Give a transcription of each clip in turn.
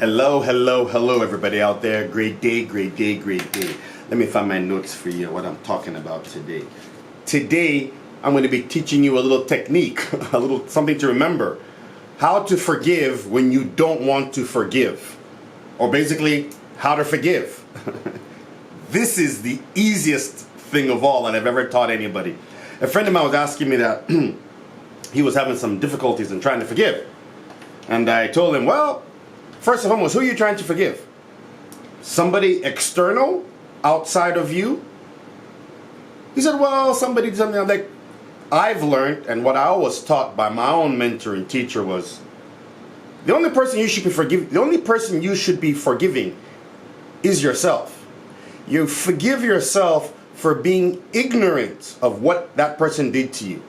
Hello, hello, hello, everybody out there. Great day, great day, great day. Let me find my notes for you, what I'm talking about today. Today, I'm going to be teaching you a little technique, a little something to remember. How to forgive when you don't want to forgive. Or basically, how to forgive. This is the easiest thing of all that I've ever taught anybody. A friend of mine was asking me that he was having some difficulties in trying to forgive. And I told him, well, first of all, who are you trying to forgive? Somebody external, outside of you? He said, well, somebody did something. Like, I've learned, and what I was taught by my own mentor and teacher was, the only person you should be forgiving is yourself. You forgive yourself for being ignorant of what that person did to you.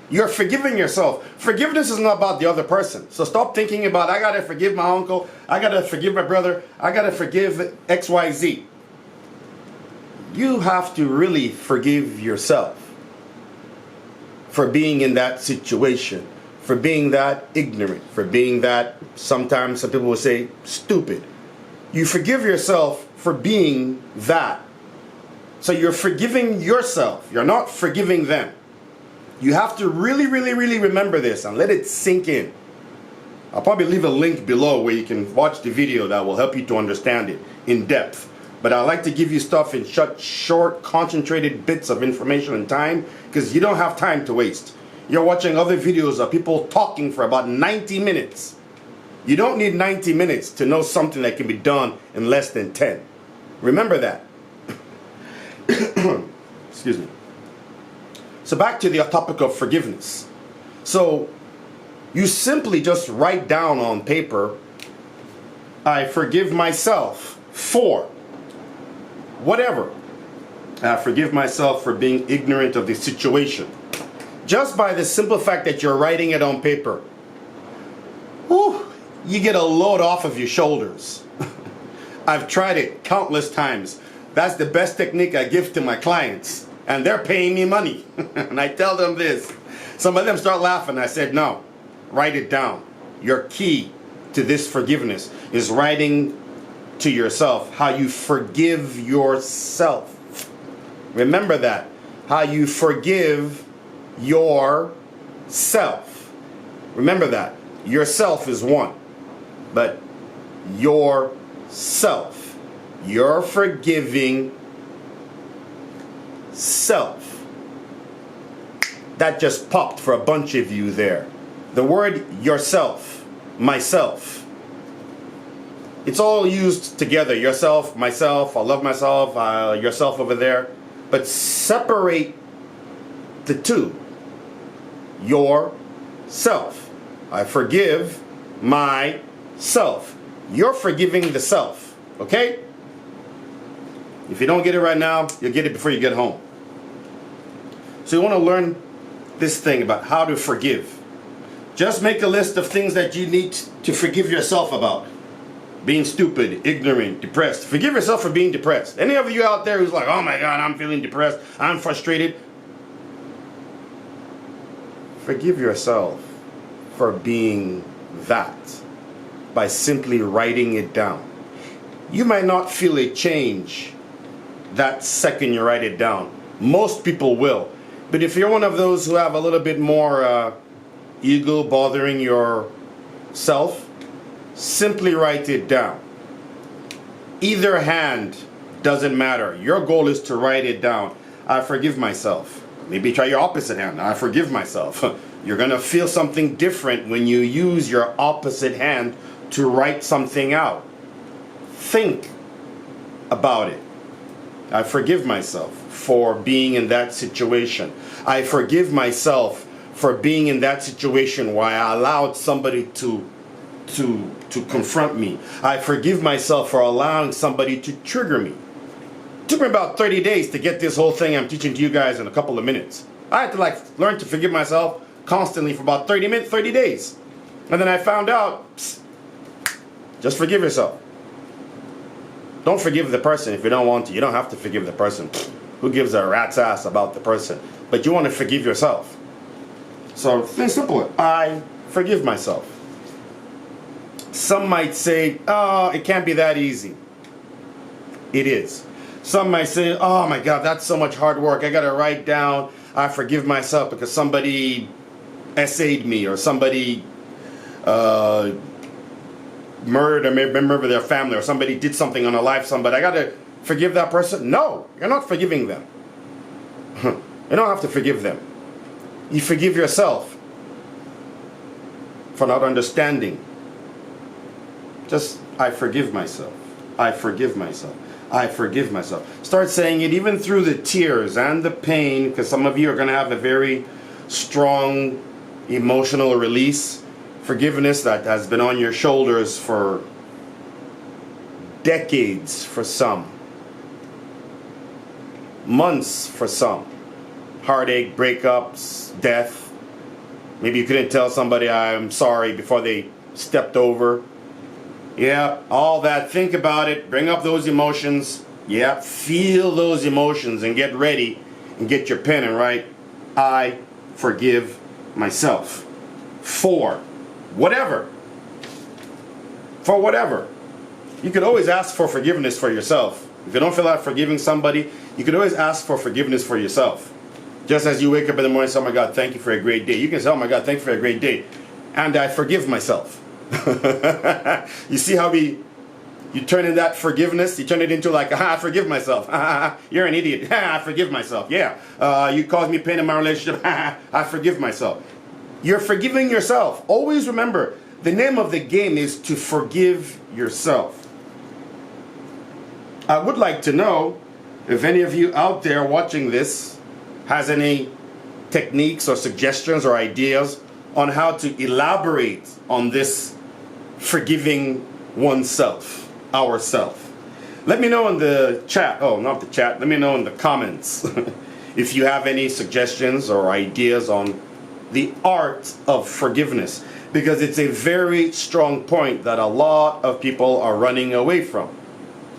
You're forgiving yourself. Forgiveness is not about the other person. So stop thinking about, I gotta forgive my uncle, I gotta forgive my brother, I gotta forgive XYZ. You have to really forgive yourself for being in that situation, for being that ignorant, for being that, sometimes some people will say, stupid. You forgive yourself for being that. So you're forgiving yourself. You're not forgiving them. You have to really, really, really remember this and let it sink in. I'll probably leave a link below where you can watch the video that will help you to understand it in depth. But I like to give you stuff in short, concentrated bits of information and time, because you don't have time to waste. You're watching other videos of people talking for about 90 minutes. You don't need 90 minutes to know something that can be done in less than 10. Remember that. Excuse me. So back to the topic of forgiveness. So you simply just write down on paper, I forgive myself for whatever. I forgive myself for being ignorant of the situation. Just by the simple fact that you're writing it on paper, whew, you get a load off of your shoulders. I've tried it countless times. That's the best technique I give to my clients. And they're paying me money. And I tell them this. Some of them start laughing. I said, no, write it down. Your key to this forgiveness is writing to yourself how you forgive yourself. Remember that. How you forgive yourself. Remember that. Yourself is one. But yourself. You're forgiving self. That just popped for a bunch of you there. The word yourself, myself, it's all used together. Yourself, myself, I love myself, yourself over there. But separate the two. Yourself. I forgive myself. You're forgiving the self. Okay? If you don't get it right now, you'll get it before you get home. So you want to learn this thing about how to forgive. Just make a list of things that you need to forgive yourself about. Being stupid, ignorant, depressed. Forgive yourself for being depressed. Any of you out there who's like, oh my God, I'm feeling depressed, I'm frustrated. Forgive yourself for being that by simply writing it down. You might not feel a change that second you write it down. Most people will. But if you're one of those who have a little bit more ego bothering yourself, simply write it down. Either hand doesn't matter. Your goal is to write it down. I forgive myself. Maybe try your opposite hand. I forgive myself. You're going to feel something different when you use your opposite hand to write something out. Think about it. I forgive myself for being in that situation. I forgive myself for being in that situation where I allowed somebody to confront me. I forgive myself for allowing somebody to trigger me. It took me about 30 days to get this whole thing I'm teaching to you guys in a couple of minutes. I had to learn to forgive myself constantly for about 30 days. And then I found out, just forgive yourself. Don't forgive the person if you don't want to. You don't have to forgive the person. Who gives a rat's ass about the person? But you want to forgive yourself. So, think simple. I forgive myself. Some might say, oh, it can't be that easy. It is. Some might say, oh my God, that's so much hard work. I got to write down, I forgive myself because somebody essayed me, or somebody murdered a member of their family, or somebody did something on their life, somebody. I got to forgive that person. No, you're not forgiving them. You don't have to forgive them. You forgive yourself for not understanding. Just, I forgive myself. I forgive myself. I forgive myself. Start saying it even through the tears and the pain, because some of you are going to have a very strong emotional release. Forgiveness that has been on your shoulders for decades for some. Months for some. Heartache, breakups, death. Maybe you couldn't tell somebody I'm sorry before they stepped over. Yeah, all that. Think about it. Bring up those emotions. Yeah, feel those emotions and get ready and get your pen and write, I forgive myself for whatever. For whatever. You could always ask for forgiveness for yourself. If you don't feel like forgiving somebody, you could always ask for forgiveness for yourself. Just as you wake up in the morning and say, oh my God, thank you for a great day. You can say, oh my God, thank you for a great day. And I forgive myself. You see how you turn in that forgiveness, you turn it into like, I forgive myself. You're an idiot. I forgive myself. Yeah. You caused me pain in my relationship. I forgive myself. You're forgiving yourself. Always remember, the name of the game is to forgive yourself. I would like to know if any of you out there watching this has any techniques or suggestions or ideas on how to elaborate on this forgiving oneself, ourself. Let me know in the chat, oh, not the chat, let me know in the comments if you have any suggestions or ideas on the art of forgiveness, because it's a very strong point that a lot of people are running away from.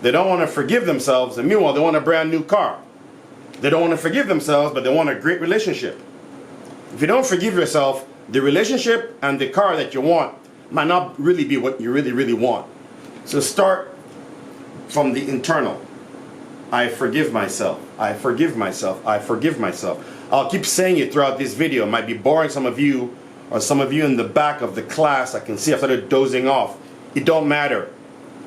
They don't want to forgive themselves, and meanwhile they want a brand new car. They don't want to forgive themselves, but they want a great relationship. If you don't forgive yourself, the relationship and the car that you want might not really be what you really want. So start from the internal. I forgive myself. I forgive myself. I forgive myself. I'll keep saying it throughout this video. It might be boring some of you, or some of you in the back of the class. I can see I've started dozing off. It don't matter.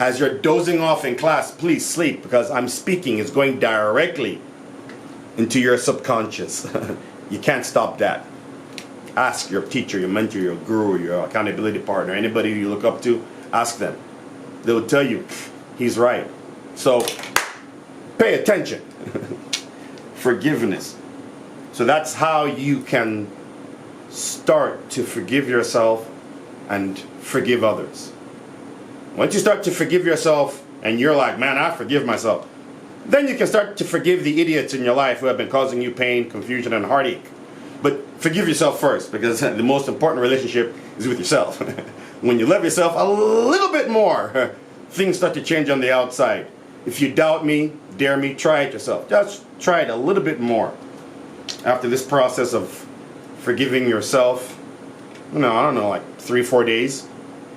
As you're dozing off in class, please sleep, because I'm speaking. It's going directly into your subconscious. You can't stop that. Ask your teacher, your mentor, your guru, your accountability partner, anybody you look up to, ask them. They'll tell you, he's right. So, pay attention. Forgiveness. So that's how you can start to forgive yourself and forgive others. Once you start to forgive yourself and you're like, man, I forgive myself, then you can start to forgive the idiots in your life who have been causing you pain, confusion, and heartache. But forgive yourself first, because the most important relationship is with yourself. When you love yourself a little bit more, things start to change on the outside. If you doubt me, dare me, try it yourself. Just try it a little bit more. After this process of forgiving yourself, I don't know, like 3-4 days,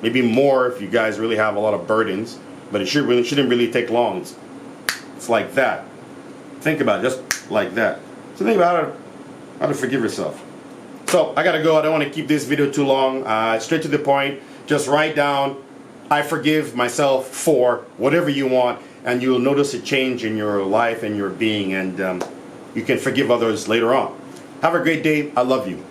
maybe more if you guys really have a lot of burdens, but it shouldn't really take long. It's like that. Think about it, just like that. So think about how to forgive yourself. So I gotta go. I don't want to keep this video too long. Straight to the point. Just write down, I forgive myself for whatever you want, and you'll notice a change in your life and your being, and you can forgive others later on. Have a great day. I love you.